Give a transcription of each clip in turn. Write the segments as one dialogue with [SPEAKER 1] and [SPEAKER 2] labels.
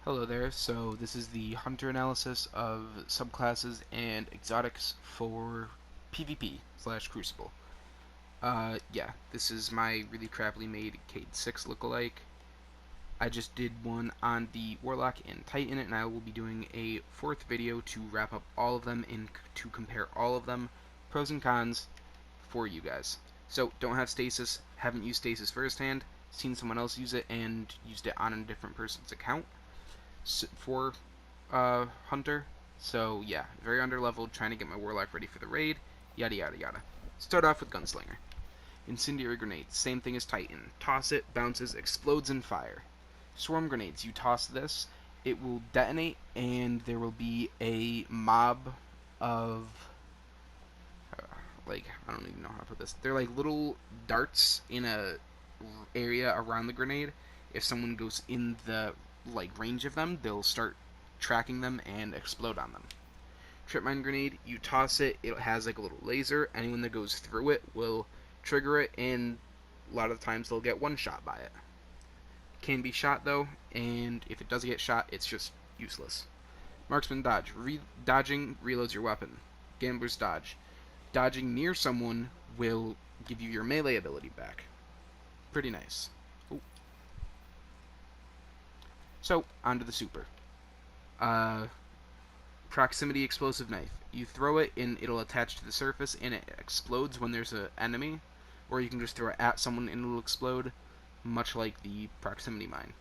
[SPEAKER 1] Hello there, so this is the Hunter analysis of subclasses and exotics for PvP slash Crucible. Yeah, this is my really crappily made Cade 6 lookalike. I just did one on the Warlock and Titan, and I will be doing a fourth video to wrap up all of them and to compare all of them, pros and cons, for you guys. So, don't have stasis, haven't used stasis firsthand, seen someone else use it and used it on a different person's account for Hunter. So yeah, very underleveled, trying to get my Warlock ready for the raid, yada yada yada. Start off with Gunslinger. Incendiary Grenades, same thing as Titan. Toss it, bounces, explodes in fire. Swarm Grenades, you toss this, it will detonate, and there will be a mob of like, I don't even know how to put this. They're like little darts in a area around the grenade. If someone goes in the like range of them, they'll start tracking them and explode on them. Trip mine grenade, you toss it, it has like a little laser. Anyone that goes through it will trigger it, and a lot of the times they'll get one shot by it. Can be shot though, and if it does get shot, it's just useless. Marksman dodge, dodging reloads your weapon. Gambler's dodge, dodging near someone will give you your melee ability back. Pretty nice. Ooh. So, onto the super. Uh, Proximity explosive knife. You throw it and it'll attach to the surface and it explodes when there's an enemy, or you can just throw it at someone and it'll explode, much like the proximity mine.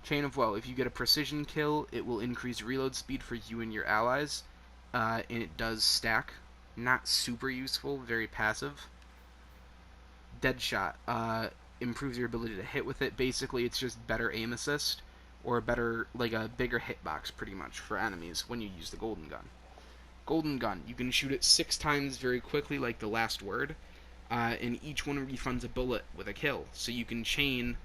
[SPEAKER 1] Chain of Woe. If you get a precision kill, it will increase reload speed for you and your allies, and it does stack. Not super useful, very passive. Deadshot. Improves your ability to hit with it. Basically, it's just better aim assist, or better, like a bigger hitbox, pretty much, for enemies when you use the Golden Gun. Golden Gun. You can shoot it 6 times very quickly, like the last word, and each one refunds a bullet with a kill. So you can chain.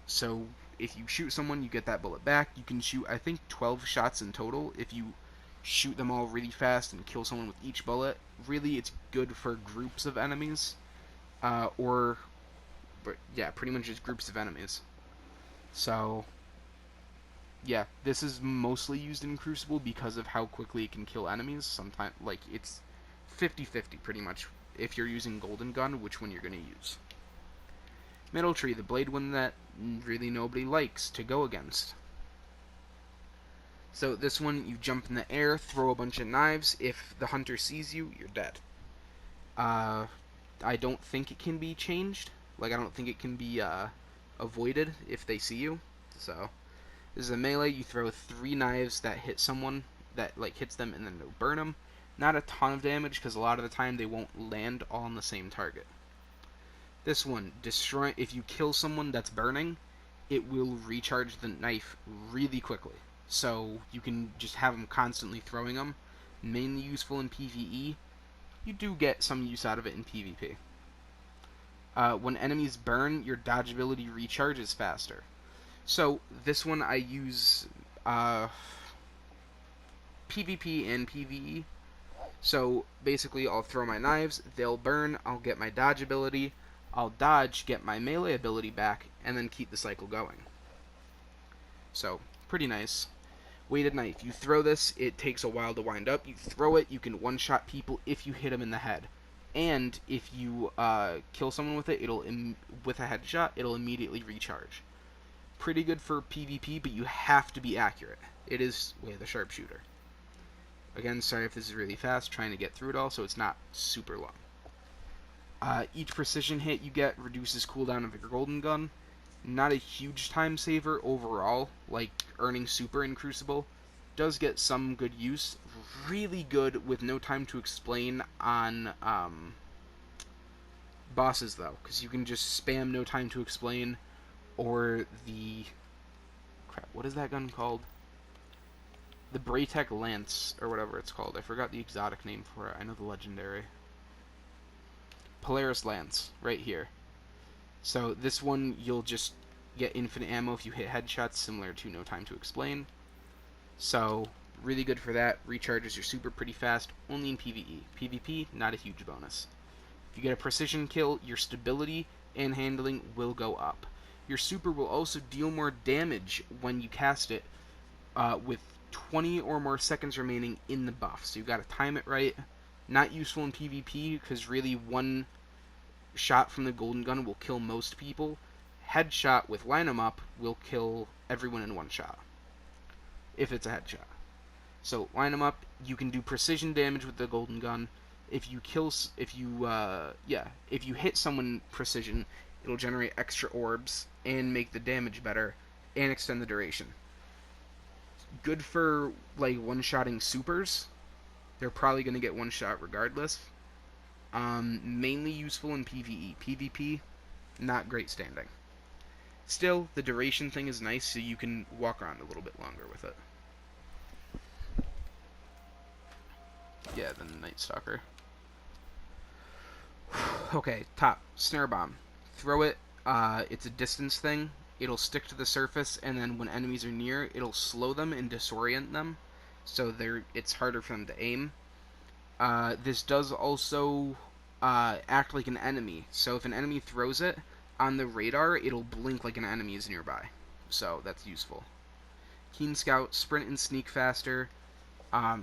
[SPEAKER 1] So if you shoot someone, you get that bullet back. You can shoot, I think, 12 shots in total if you shoot them all really fast and kill someone with each bullet. Really, it's good for groups of enemies, but yeah, pretty much just groups of enemies. So yeah, this is mostly used in Crucible because of how quickly it can kill enemies. Sometimes, like, it's 50-50 pretty much if you're using Golden Gun, which one you're going to use. Middle Tree, the blade one that really nobody likes to go against. So this one, you jump in the air, throw a bunch of knives. If the hunter sees you, you're dead. I don't think it can be changed. Like, I don't think it can be avoided if they see you. So this is a melee. You throw 3 knives that hit someone, that like hits them, and then they'll burn them. Not a ton of damage because a lot of the time they won't land all on the same target. This one, destroy. If you kill someone that's burning, it will recharge the knife really quickly. So you can just have them constantly throwing them. Mainly useful in PvE. You do get some use out of it in PvP. When enemies burn, your dodge ability recharges faster. So this one I use PvP and PvE. So basically I'll throw my knives, they'll burn, I'll get my dodge ability, I'll dodge, get my melee ability back, and then keep the cycle going. So, pretty nice. Weighted knife. You throw this, it takes a while to wind up. You throw it, you can one-shot people if you hit them in the head. And if you kill someone with it, with a headshot, it'll immediately recharge. Pretty good for PvP, but you have to be accurate. It is Way of the Sharpshooter. Again, sorry if this is really fast, trying to get through it all, so it's not super long. Each precision hit you get reduces cooldown of your Golden Gun. Not a huge time saver overall, like earning super in Crucible. Does get some good use. Really good with no time to explain on bosses, though, because you can just spam no time to explain, or the... crap, what is that gun called? The Braytech Lance, or whatever it's called. I forgot the exotic name for it. I know the legendary. Polaris Lance, right here. So this one, you'll just get infinite ammo if you hit headshots, similar to No Time to Explain. So, really good for that. Recharges your super pretty fast, only in PvE. PvP, not a huge bonus. If you get a precision kill, your stability and handling will go up. Your super will also deal more damage when you cast it with 20 or more seconds remaining in the buff. So you got to time it right. Not useful in PvP because really one shot from the golden gun will kill most people. Headshot with line 'em up will kill everyone in one shot if it's a headshot. So line 'em up, you can do precision damage with the golden gun. If you hit someone precision, it'll generate extra orbs and make the damage better and extend the duration. Good for like one-shotting supers. They're probably going to get one shot regardless. Mainly useful in PvE. PvP, not great standing. Still, the duration thing is nice, so you can walk around a little bit longer with it. Yeah, the Night Stalker. Okay, top. Snare Bomb. Throw it. It's a distance thing. It'll stick to the surface, and then when enemies are near, it'll slow them and disorient them, so it's harder for them to aim. This does also act like an enemy. So if an enemy throws it on the radar, it'll blink like an enemy is nearby. So that's useful. Keen Scout, sprint and sneak faster.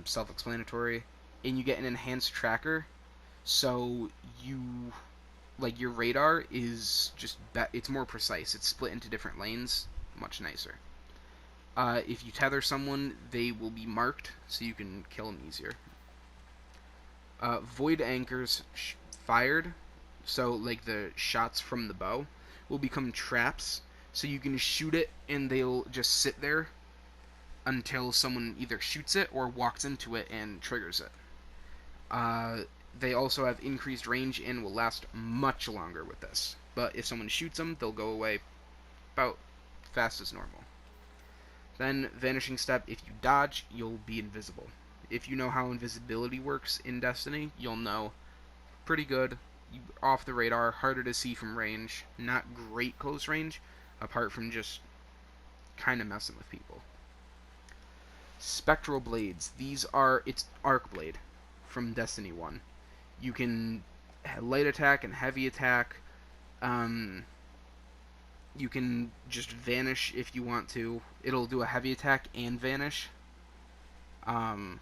[SPEAKER 1] Self-explanatory. And you get an enhanced tracker. So your radar is just it's more precise. It's split into different lanes. Much nicer. If you tether someone, they will be marked, so you can kill them easier. Void anchors fired, so like the shots from the bow, will become traps, so you can shoot it and they'll just sit there until someone either shoots it or walks into it and triggers it. They also have increased range and will last much longer with this, but if someone shoots them, they'll go away about fast as normal. Then Vanishing Step, if you dodge, you'll be invisible. If you know how invisibility works in Destiny, you'll know. Pretty good. Off the radar, harder to see from range. Not great close range, apart from just kind of messing with people. Spectral Blades. It's Arc Blade from Destiny 1. You can light attack and heavy attack. You can just vanish if you want to. It'll do a heavy attack and vanish. Yeah,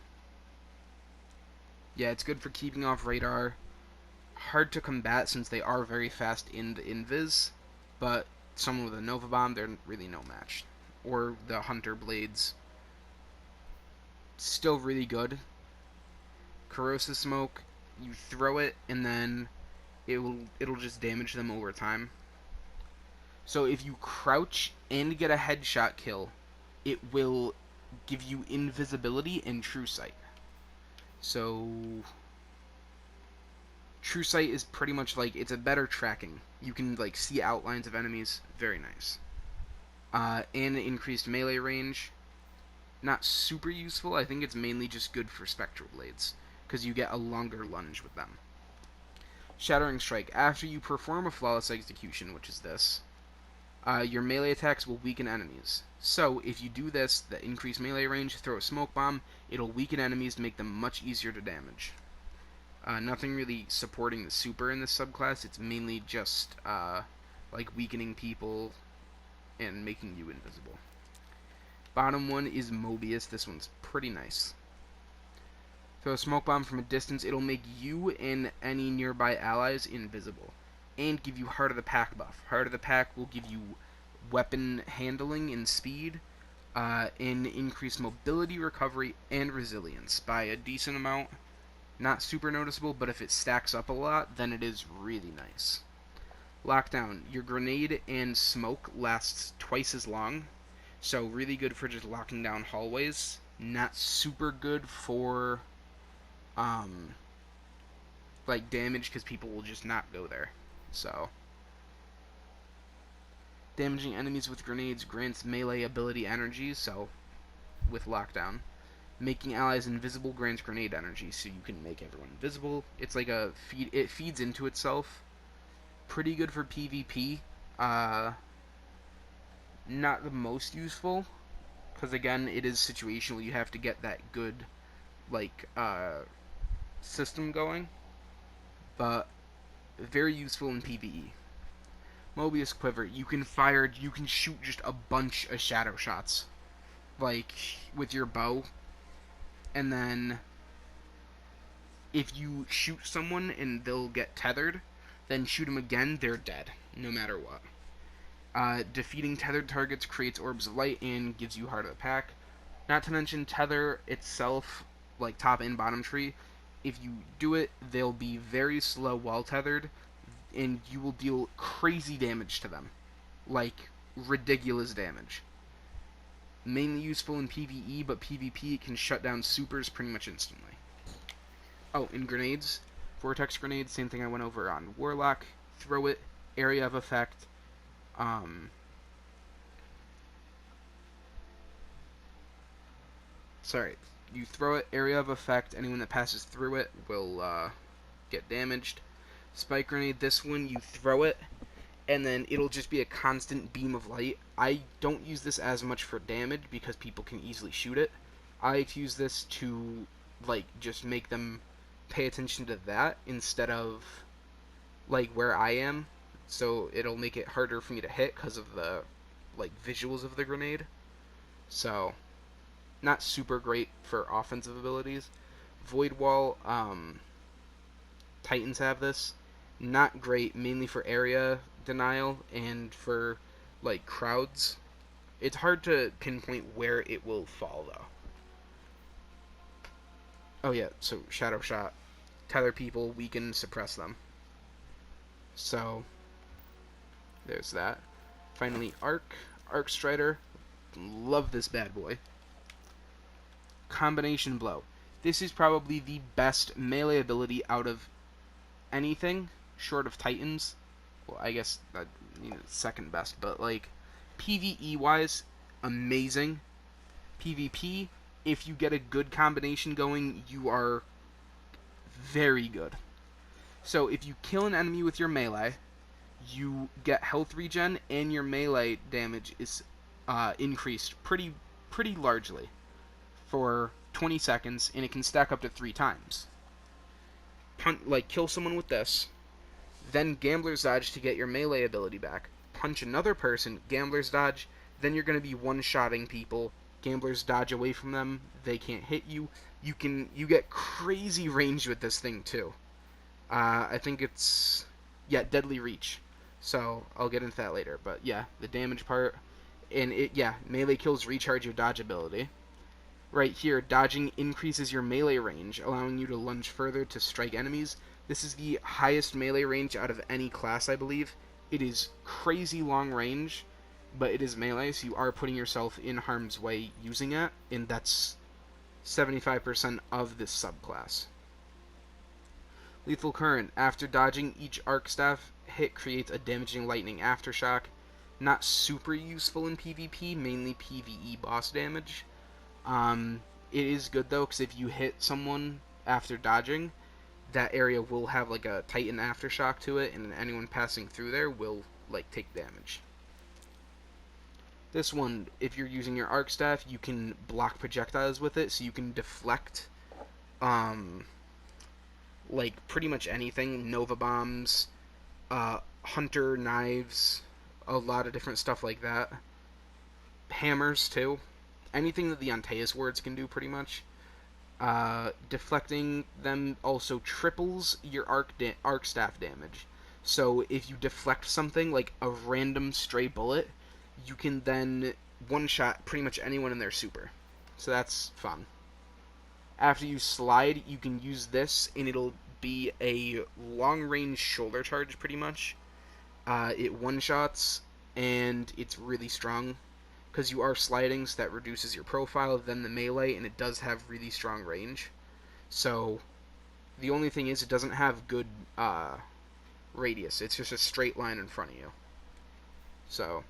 [SPEAKER 1] it's good for keeping off radar. Hard to combat since they are very fast in the invis, but someone with a Nova Bomb, they're really no match. Or the Hunter Blades. Still really good. Corrosive Smoke, you throw it and then it'll just damage them over time. So if you crouch and get a headshot kill, it will give you invisibility and true sight. So true sight is pretty much like, it's a better tracking. You can like see outlines of enemies. Very nice. And increased melee range. Not super useful. I think it's mainly just good for Spectral Blades, because you get a longer lunge with them. Shattering Strike. After you perform a flawless execution, which is this, your melee attacks will weaken enemies. So, if you do this, the increased melee range, throw a smoke bomb, it'll weaken enemies to make them much easier to damage. Nothing really supporting the super in this subclass, it's mainly just, like weakening people and making you invisible. Bottom one is Mobius. This one's pretty nice. Throw a smoke bomb from a distance, it'll make you and any nearby allies invisible, and give you Heart of the Pack buff. Heart of the Pack will give you weapon handling and speed, and increased mobility, recovery, and resilience by a decent amount. Not super noticeable, but if it stacks up a lot, then it is really nice. Lockdown. Your grenade and smoke lasts twice as long, so really good for just locking down hallways. Not super good for like damage, because people will just not go there. So damaging enemies with grenades grants melee ability energy, so with lockdown. Making allies invisible grants grenade energy, so you can make everyone invisible. It's like it feeds into itself. Pretty good for PvP. Not the most useful, because again, it is situational. You have to get that good, like, system going. But very useful in PvE. Mobius Quiver, you can shoot just a bunch of shadow shots, like, with your bow, and then if you shoot someone and they'll get tethered, then shoot them again, they're dead, no matter what. Defeating tethered targets creates orbs of light and gives you Heart of the Pack. Not to mention, tether itself, like top and bottom tree, if you do it, they'll be very slow while tethered, and you will deal crazy damage to them. Like, ridiculous damage. Mainly useful in PvE, but PvP it can shut down supers pretty much instantly. Oh, and grenades. Vortex grenades, same thing I went over on Warlock. Throw it, area of effect. Sorry. You throw it, area of effect. Anyone that passes through it will get damaged. Spike grenade, this one, you throw it, and then it'll just be a constant beam of light. I don't use this as much for damage because people can easily shoot it. I like to use this to, like, just make them pay attention to that instead of, like, where I am. So it'll make it harder for me to hit because of the, like, visuals of the grenade. So, not super great for offensive abilities. Void Wall, Titans have this. Not great, mainly for area denial and for, like, crowds. It's hard to pinpoint where it will fall, though. Oh yeah, so Shadow Shot. Tether people, weaken, suppress them. So, there's that. Finally, Arc Strider. Love this bad boy. Combination Blow. This is probably the best melee ability out of anything short of Titans. Well, I guess that, second best, but like PvE wise, amazing. PvP, if you get a good combination going, you are very good. So if you kill an enemy with your melee, you get health regen and your melee damage is increased pretty largely for 20 seconds, and it can stack up to 3 times. Kill someone with this, then Gambler's Dodge to get your melee ability back. Punch another person, Gambler's Dodge, then you're going to be one-shotting people. Gambler's Dodge away from them, they can't hit you. You get crazy range with this thing too. I think it's, Deadly Reach. So I'll get into that later. But yeah, the damage part, and melee kills recharge your dodge ability. Right here, dodging increases your melee range, allowing you to lunge further to strike enemies. This is the highest melee range out of any class, I believe. It is crazy long range, but it is melee, so you are putting yourself in harm's way using it, and that's 75% of this subclass. Lethal Current. After dodging, each Arc Staff hit creates a damaging lightning aftershock. Not super useful in PvP, mainly PvE boss damage. It is good though, because if you hit someone after dodging, that area will have like a Titan aftershock to it, and anyone passing through there will like take damage. This one, if you're using your Arc Staff, you can block projectiles with it, so you can deflect like pretty much anything. Nova Bombs, Hunter Knives, a lot of different stuff like that. Hammers too. Anything that the Antaeus words can do, pretty much. Deflecting them also triples your arc staff damage. So if you deflect something, like a random stray bullet, you can then one-shot pretty much anyone in their super. So that's fun. After you slide, you can use this, and it'll be a long-range shoulder charge, pretty much. It one-shots, and it's really strong, because you are sliding, so that reduces your profile, then the melee, and it does have really strong range. So, the only thing is, it doesn't have good radius. It's just a straight line in front of you. So,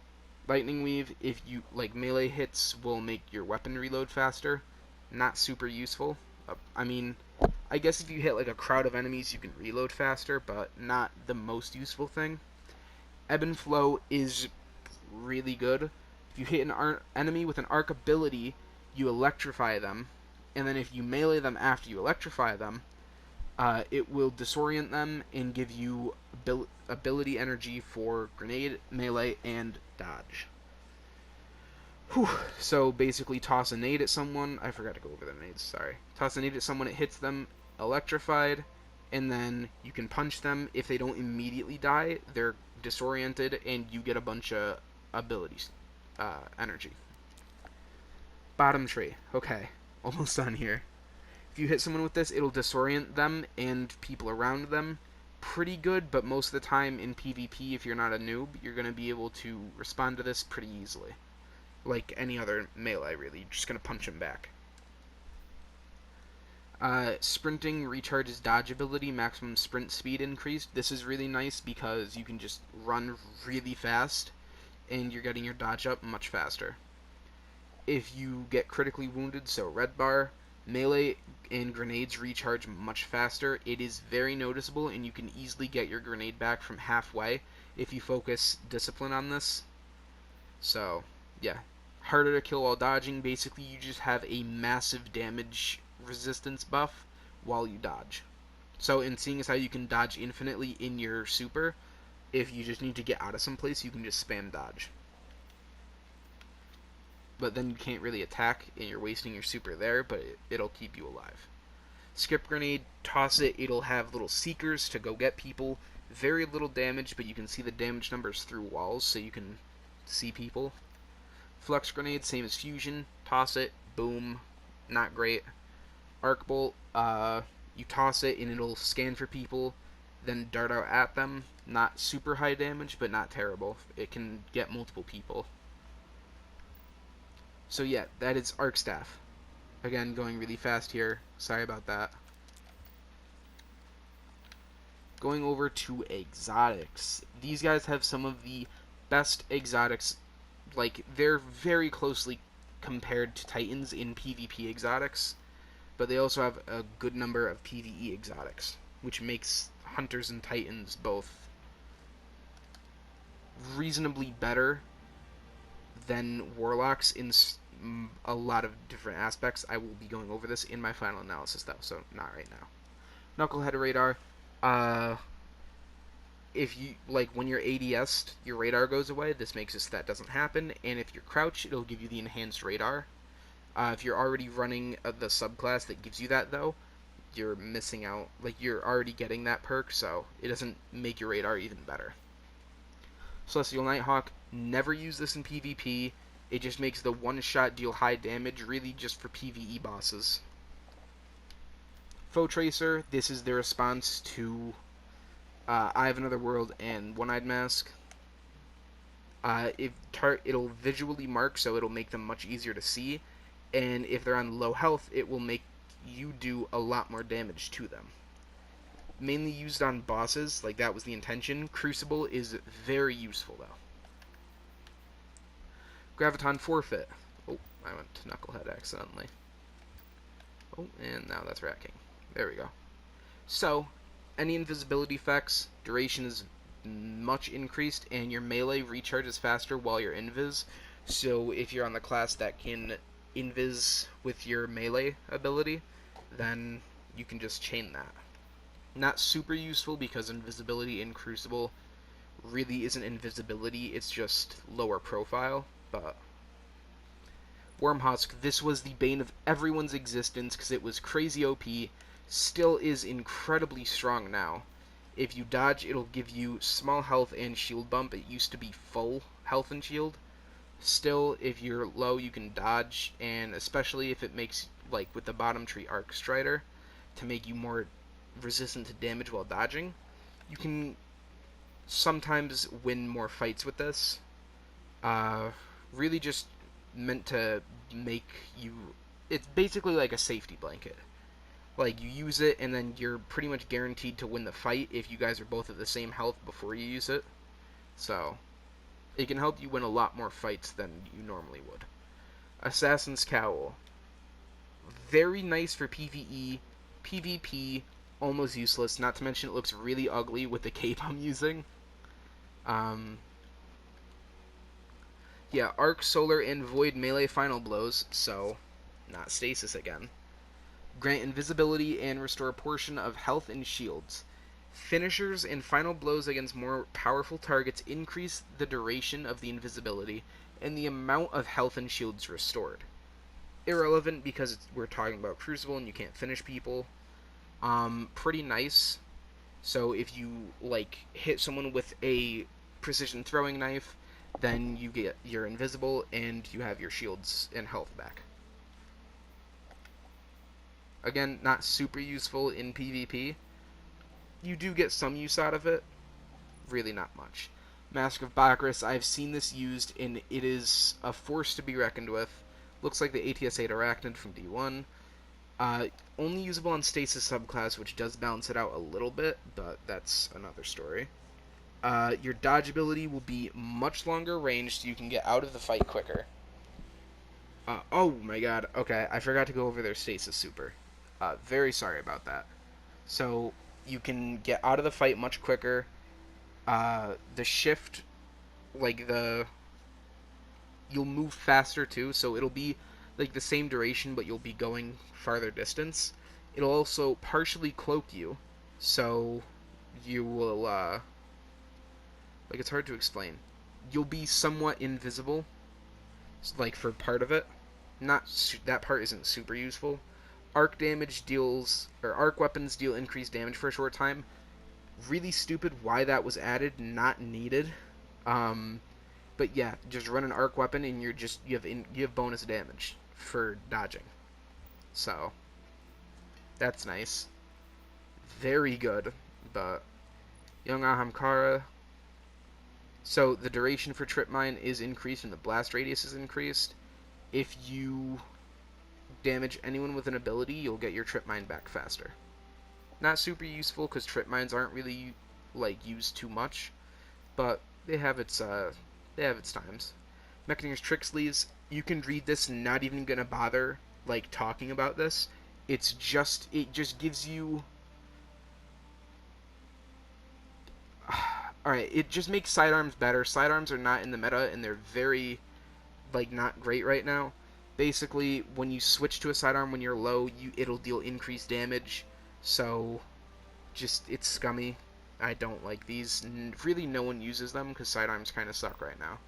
[SPEAKER 1] Lightning Weave, if you, like, melee hits will make your weapon reload faster. Not super useful. I mean, I guess if you hit, like, a crowd of enemies, you can reload faster, but not the most useful thing. Ebb and Flow is really good. If you hit an enemy with an arc ability, you electrify them, and then if you melee them after you electrify them, It will disorient them and give you ability energy for grenade, melee, and dodge. Whew. So basically, toss a nade at someone. I forgot to go over the nades. Sorry. Toss a nade at someone. It hits them, electrified, and then you can punch them. If they don't immediately die, they're disoriented, and you get a bunch of abilities, energy. Bottom tree. Okay, almost done here. If you hit someone with this, it'll disorient them and people around them pretty good, but most of the time in PvP, if you're not a noob, you're going to be able to respond to this pretty easily. Like any other melee, really. You're just going to punch him back. Sprinting recharges dodge ability, maximum sprint speed increased. This is really nice because you can just run really fast, and you're getting your dodge up much faster. If you get critically wounded, so red bar, melee and grenades recharge much faster. It is very noticeable, and you can easily get your grenade back from halfway if you focus discipline on this. So, yeah. Harder to kill while dodging. Basically, you just have a massive damage resistance buff while you dodge. So, in seeing as how you can dodge infinitely in your super, if you just need to get out of some place, you can just spam dodge. But then you can't really attack, and you're wasting your super there, but it'll keep you alive. Skip grenade, toss it, it'll have little seekers to go get people. Very little damage, but you can see the damage numbers through walls, so you can see people. Flux grenade, same as fusion, toss it, boom, not great. Arc bolt, you toss it and it'll scan for people, then dart out at them. Not super high damage, but not terrible. It can get multiple people. So yeah, that is Arc Staff. Again, going really fast here. Sorry about that. Going over to exotics. These guys have some of the best exotics. Like, they're very closely compared to Titans in PvP exotics, but they also have a good number of PvE exotics, which makes Hunters and Titans both reasonably better than Warlocks in a lot of different aspects. I will be going over this in my final analysis, though, so not right now. Knucklehead radar. If you, like, when you're ADS'd, your radar goes away. This makes it so that doesn't happen. And if you're crouched, it'll give you the enhanced radar. If you're already running the subclass that gives you that, though, you're missing out. Like, you're already getting that perk, so it doesn't make your radar even better. Celestial Nighthawk, never use this in PvP. It just makes the one-shot deal high damage, really just for PvE bosses. Foe Tracer, this is the response to Eye of Another World and One-Eyed Mask. It'll visually mark, so it'll make them much easier to see, and if they're on low health, it will make you do a lot more damage to them. Mainly used on bosses, like that was the intention. Crucible is very useful, though. Graviton Forfeit. Oh, I went to Knucklehead accidentally. Oh, and now that's Rat King. There we go. So, any invisibility effects, duration is much increased, and your melee recharges faster while you're invis. So if you're on the class that can invis with your melee ability, then you can just chain that. Not super useful because invisibility in Crucible really isn't invisibility, it's just lower profile, but Wormhusk, this was the bane of everyone's existence because it was crazy OP, still is incredibly strong now. If you dodge, it'll give you small health and shield bump. It used to be full health and shield. Still, if you're low, you can dodge, and especially if it makes, like with the bottom tree Arc Strider, to make you more resistant to damage while dodging, you can sometimes win more fights with this. Really just meant to make you... It's basically like a safety blanket. Like, you use it, and then you're pretty much guaranteed to win the fight if you guys are both at the same health before you use it. So, it can help you win a lot more fights than you normally would. Assassin's Cowl. Very nice for PvE. PvP, almost useless. Not to mention it looks really ugly with the cape I'm using. Yeah, Arc, Solar, and Void melee final blows, so not stasis again. Grant invisibility and restore a portion of health and shields. Finishers and final blows against more powerful targets increase the duration of the invisibility and the amount of health and shields restored. Irrelevant because we're talking about Crucible and you can't finish people. Pretty nice. So if you like hit someone with a precision throwing knife, then you're invisible and you have your shields and health back. Again, not super useful in PvP. You do get some use out of it. Really not much. Mask of Bakris, I've seen this used, and it is a force to be reckoned with. Looks like the ATS-8 Arachnid from D1. Only usable on Stasis subclass, which does balance it out a little bit, but that's another story. Your dodge ability will be much longer range, so you can get out of the fight quicker. Oh my god, okay, I forgot to go over their Stasis super. Very sorry about that. So, you can get out of the fight much quicker. The shift, you'll move faster too, so it'll be like the same duration, but you'll be going farther distance. It'll also partially cloak you, so you will, it's hard to explain. You'll be somewhat invisible, like for part of it. That part isn't super useful. Arc weapons deal increased damage for a short time. Really stupid why that was added, not needed. But yeah, just run an arc weapon and you have bonus damage for dodging. So that's nice. Very good. But Young Ahamkara. So the duration for Trip Mine is increased and the blast radius is increased. If you damage anyone with an ability, you'll get your Trip Mine back faster. Not super useful because Trip Mines aren't really used too much, but they have its times. Mechanier's Trick Sleeves, you can read this, not even gonna bother talking about this. It just gives you Alright, it just makes sidearms better. Sidearms are not in the meta and they're very not great right now. Basically, when you switch to a sidearm when you're low, it'll deal increased damage. So it's scummy. I don't like these. Really no one uses them because sidearms kind of suck right now.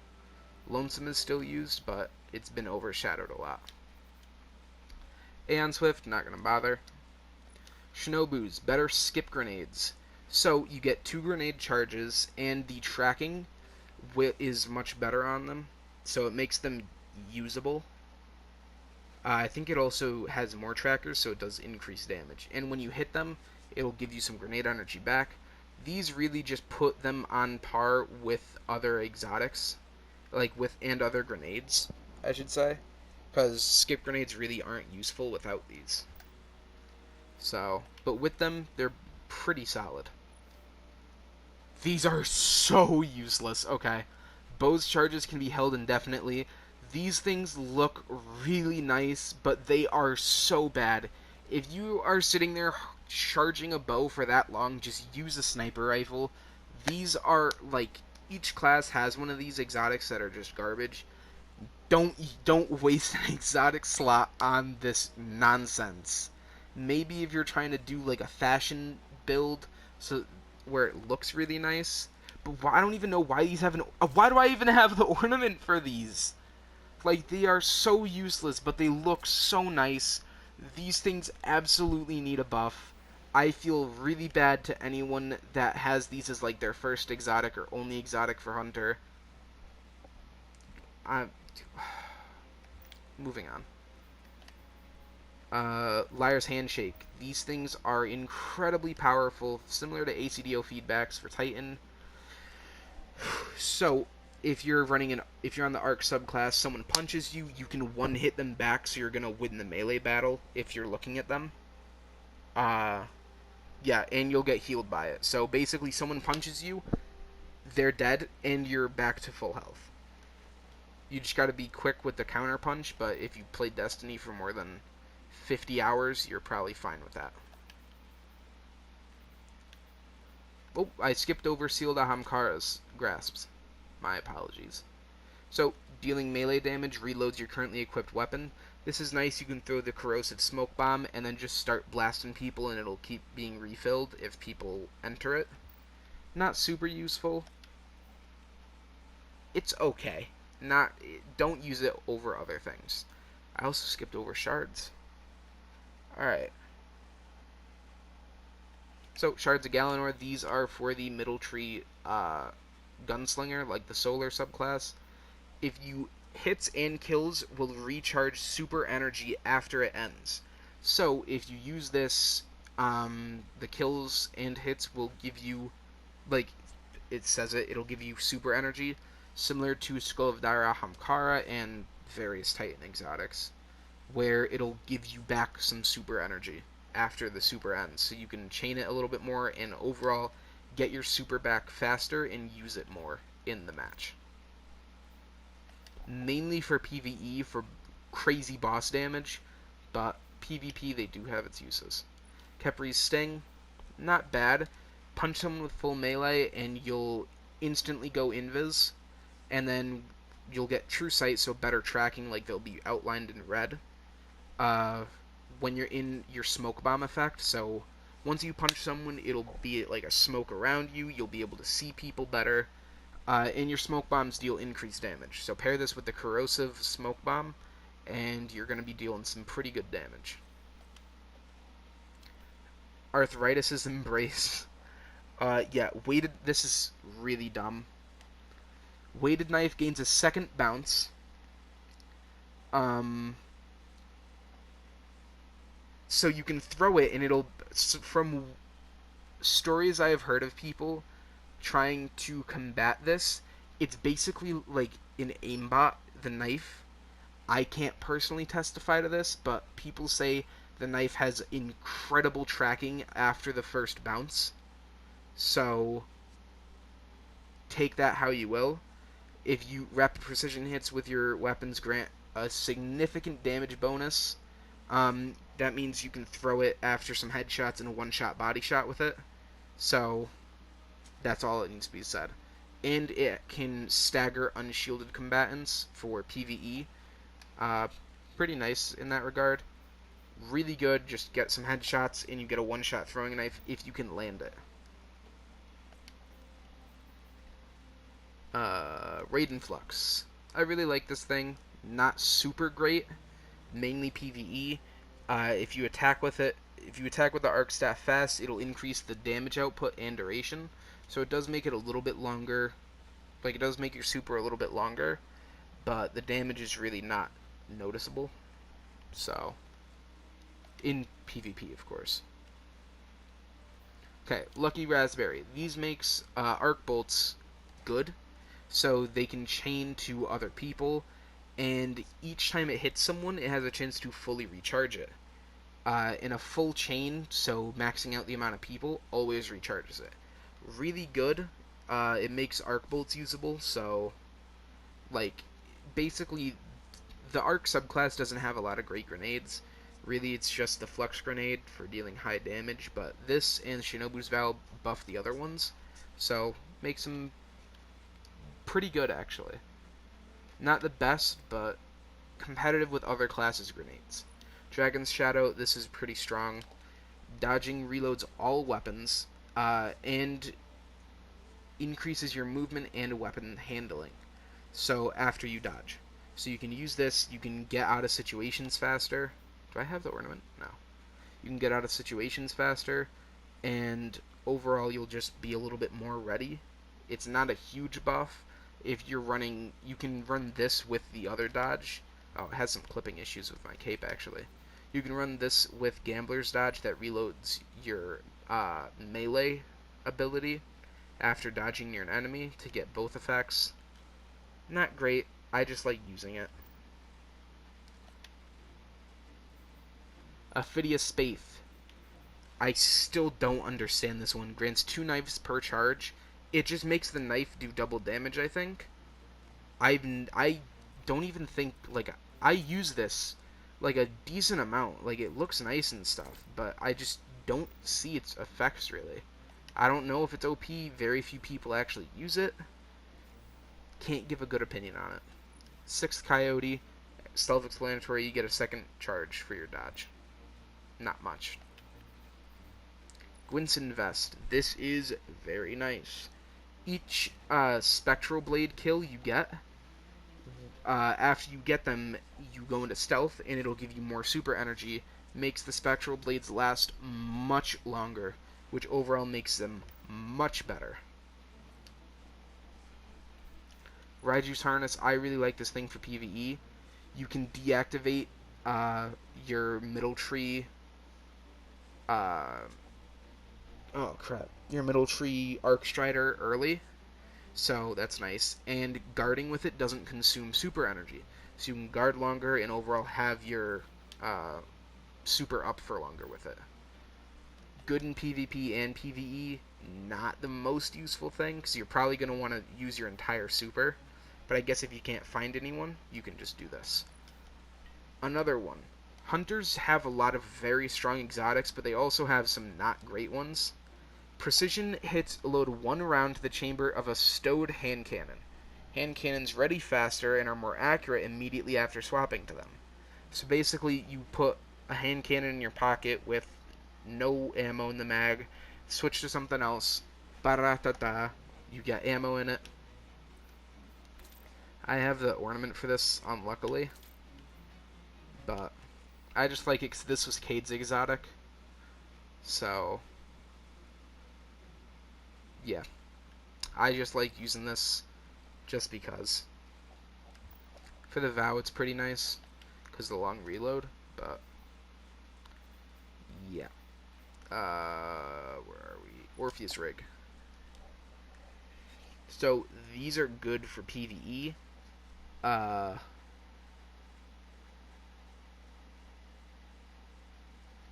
[SPEAKER 1] Lonesome is still used, but it's been overshadowed a lot. Aeon Swift, not gonna bother. Shinobu's, better skip grenades. So you get 2 grenade charges, and the tracking is much better on them, so it makes them usable. I think it also has more trackers, so it does increase damage. And when you hit them, it'll give you some grenade energy back. These really just put them on par with other exotics, and other grenades, I should say, because skip grenades really aren't useful without these. So, but with them, they're pretty solid. These are so useless. Okay. Bow's charges can be held indefinitely. These things look really nice, but they are so bad. If you are sitting there charging a bow for that long, just use a sniper rifle. These are, each class has one of these exotics that are just garbage. Don't waste an exotic slot on this nonsense. Maybe if you're trying to do, a fashion build, so where it looks really nice. But I don't even know why these have why do I even have the ornament for these? They are so useless, but they look so nice. These things absolutely need a buff. I feel really bad to anyone that has these as their first exotic or only exotic for Hunter. Moving on. Liar's Handshake. These things are incredibly powerful, similar to ACDO feedbacks for Titan. So, if you're on the Arc subclass, someone punches you, you can one-hit them back, so you're gonna win the melee battle if you're looking at them. Yeah, and you'll get healed by it. So basically, someone punches you, they're dead, and you're back to full health. You just gotta be quick with the counter punch, but if you played Destiny for more than 50 hours, you're probably fine with that. Oh, I skipped over Sealed Ahamkara's grasps. My apologies. So, dealing melee damage reloads your currently equipped weapon. This is nice, you can throw the corrosive smoke bomb and then just start blasting people and it'll keep being refilled if people enter it. Not super useful. It's okay. Not Don't use it over other things. I also skipped over shards. Alright. So, Shards of Galanor, these are for the middle tree gunslinger, like the solar subclass. If you hits and kills will recharge super energy after it ends. So, if you use this, the kills and hits will give you, like it says it'll give you super energy, similar to Skull of Dara Hamkara and various Titan exotics, where it'll give you back some super energy after the super ends, so you can chain it a little bit more and overall get your super back faster and use it more in the match. Mainly for PvE for crazy boss damage, but PvP they do have its uses. Khepri's Sting, not bad. Punch someone with full melee and you'll instantly go invis, and then you'll get true sight, so better tracking, like they'll be outlined in red. When you're in your smoke bomb effect, so once you punch someone, it'll be like a smoke around you, you'll be able to see people better, and your smoke bombs deal increased damage. So pair this with the corrosive smoke bomb, and you're going to be dealing some pretty good damage. Arthritis' Embrace. Yeah, weighted. This is really dumb. Weighted knife gains a second bounce. So you can throw it, and it'll. From stories I have heard of people trying to combat this, it's basically like an aimbot, the knife. I can't personally testify to this, but people say the knife has incredible tracking after the first bounce. So take that how you will. If you rapid precision hits with your weapons grant a significant damage bonus, that means you can throw it after some headshots and a one-shot body shot with it. So that's all that needs to be said. And it can stagger unshielded combatants for PvE. Pretty nice in that regard. Really good, just get some headshots and you get a one-shot throwing knife if you can land it. Raiden Flux. I really like this thing. Not super great, mainly PvE. If you attack with the Arc Staff fast, it'll increase the damage output and duration. So it does make it a little bit longer. Like, it does make your super a little bit longer, but the damage is really not noticeable. So, in PvP, of course. Okay, Lucky Raspberry. These makes Arc Bolts good, so they can chain to other people, and each time it hits someone, it has a chance to fully recharge it. In a full chain, so maxing out the amount of people, always recharges it. Really good. It makes arc bolts usable, so, like, basically, the arc subclass doesn't have a lot of great grenades. Really, it's just the Flux Grenade for dealing high damage, but this and Shinobu's Vow buff the other ones, so makes them pretty good, actually. Not the best, but competitive with other classes' grenades. Dragon's Shadow, this is pretty strong. Dodging reloads all weapons, and increases your movement and weapon handling. So after you dodge. So you can use this, you can get out of situations faster. Do I have the ornament? No. You can get out of situations faster, and overall you'll just be a little bit more ready. It's not a huge buff. If you're running, you can run this with the other dodge. Oh, it has some clipping issues with my cape, actually. You can run this with Gambler's Dodge that reloads your melee ability after dodging near an enemy to get both effects. Not great, I just like using it. Phidias Spaith. I still don't understand this one. Grants 2 knives per charge. It just makes the knife do double damage, I think. I don't even think, like, I use this, like, a decent amount. Like, it looks nice and stuff, but I just don't see its effects, really. I don't know if it's OP. Very few people actually use it. Can't give a good opinion on it. 6th Coyote, self-explanatory, you get a second charge for your dodge. Not much. Gwynson Vest. This is very nice. Each Spectral Blade kill you get, after you get them, you go into Stealth, and it'll give you more super energy, makes the Spectral Blades last much longer, which overall makes them much better. Raiju's Harness, I really like this thing for PvE. You can deactivate your middle tree, your middle tree Arc Strider early, so that's nice. And guarding with it doesn't consume super energy, so you can guard longer and overall have your super up for longer with it. Good in PvP and PvE, not the most useful thing, because you're probably going to want to use your entire super, but I guess if you can't find anyone, you can just do this. Another one. Hunters have a lot of very strong exotics, but they also have some not great ones. Precision hits load 1 round to the chamber of a stowed hand cannon. Hand cannons ready faster and are more accurate immediately after swapping to them. So basically, you put a hand cannon in your pocket with no ammo in the mag, switch to something else, baratata, you get ammo in it. I have the ornament for this, unluckily, but I just like it because this was Cade's exotic, so yeah, I just like using this just because. For the Vow, it's pretty nice because of the long reload, but yeah. Where are we? Orpheus Rig. So these are good for PvE.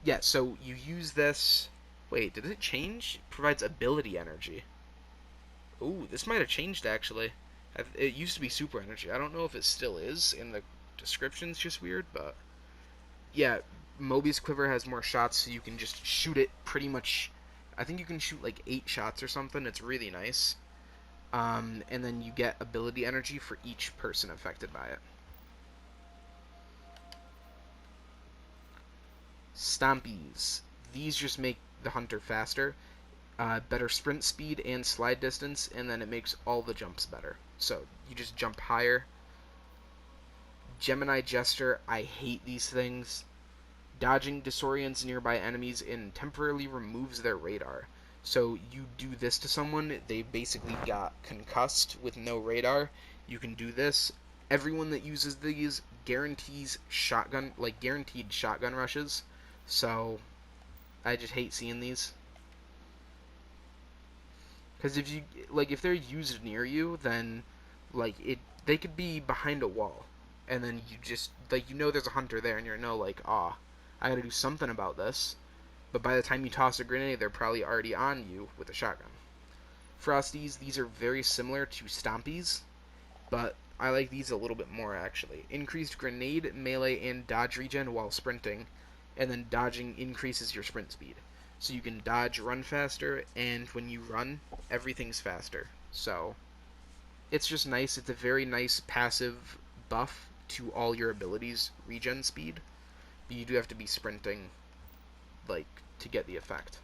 [SPEAKER 1] Yeah, so you use this. Wait, did it change? It provides ability energy. Ooh, this might have changed actually. It used to be super energy. I don't know if it still is, and the description's just weird, but yeah, Mobius Quiver has more shots, so you can just shoot it pretty much. I think you can shoot like 8 shots or something. It's really nice. And then you get ability energy for each person affected by it. Stompies. These just make the hunter faster. Better sprint speed and slide distance, and then it makes all the jumps better. So you just jump higher. Gemini Jester, I hate these things. Dodging disorients nearby enemies and temporarily removes their radar. So you do this to someone, they basically got concussed with no radar. You can do this. Everyone that uses these guaranteed shotgun rushes. So I just hate seeing these. Because if they're used near you, then they could be behind a wall, and then you just there's a hunter there, and you're I gotta do something about this. But by the time you toss a grenade, they're probably already on you with a shotgun. Frosties, these are very similar to Stompies, but I like these a little bit more actually. Increased grenade, melee, and dodge regen while sprinting, and then dodging increases your sprint speed. So you can dodge, run faster, and when you run, everything's faster. So it's just nice. It's a very nice passive buff to all your abilities' regen speed. But you do have to be sprinting, to get the effect.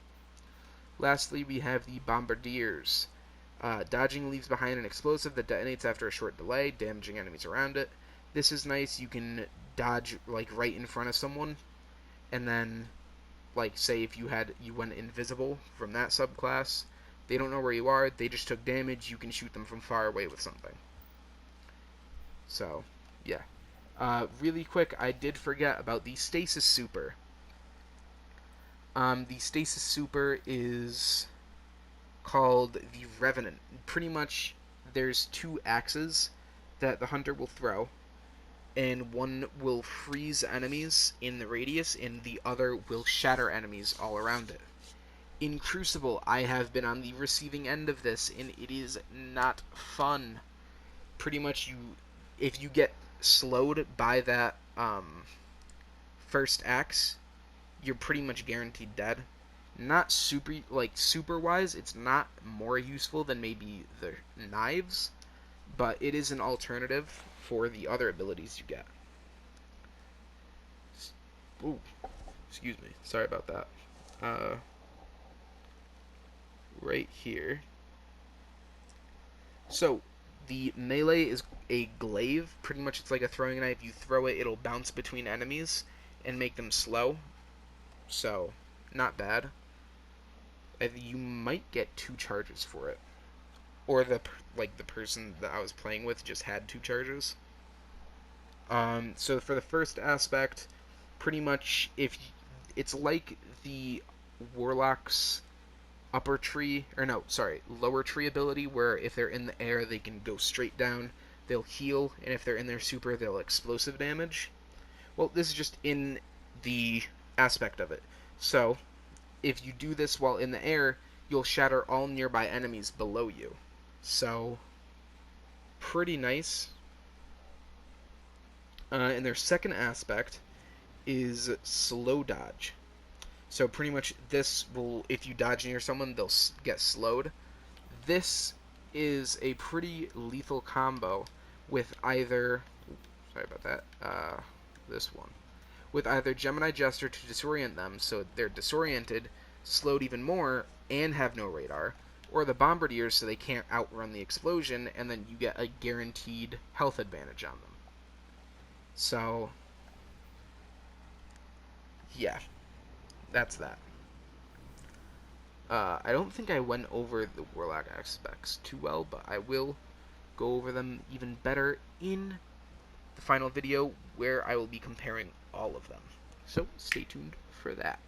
[SPEAKER 1] Lastly, we have the Bombardiers. Dodging leaves behind an explosive that detonates after a short delay, damaging enemies around it. This is nice. You can dodge, right in front of someone, and then say if you went invisible from that subclass, they don't know where you are, they just took damage, you can shoot them from far away with something. So, yeah. Really quick, I did forget about the Stasis Super. The Stasis Super is called the Revenant. Pretty much, there's 2 axes that the hunter will throw, and one will freeze enemies in the radius, and the other will shatter enemies all around it. In Crucible, I have been on the receiving end of this, and it is not fun. Pretty much, if you get slowed by that first axe, you're pretty much guaranteed dead. Not super wise, it's not more useful than maybe the knives, but it is an alternative for the other abilities you get. Ooh, excuse me. Sorry about that. Right here. So, the melee is a glaive. Pretty much it's like a throwing knife. You throw it, it'll bounce between enemies and make them slow. So, not bad. You might get 2 charges for it. Or the person that I was playing with just had 2 charges. So for the first aspect, pretty much it's like the Warlock's upper tree, or no, sorry, lower tree ability, where if they're in the air, they can go straight down, they'll heal, and if they're in their super, they'll explosive damage. Well, this is just in the aspect of it. So, if you do this while in the air, you'll shatter all nearby enemies below you. So, pretty nice. And their second aspect is slow dodge. So pretty much this will, if you dodge near someone, they'll get slowed. This is a pretty lethal combo with either, sorry about that, this one. With either Gemini Jester to disorient them, so they're disoriented, slowed even more, and have no radar, or the Bombardiers so they can't outrun the explosion, and then you get a guaranteed health advantage on them. So, yeah, that's that. I don't think I went over the Warlock aspects too well, but I will go over them even better in the final video where I will be comparing all of them. So, stay tuned for that.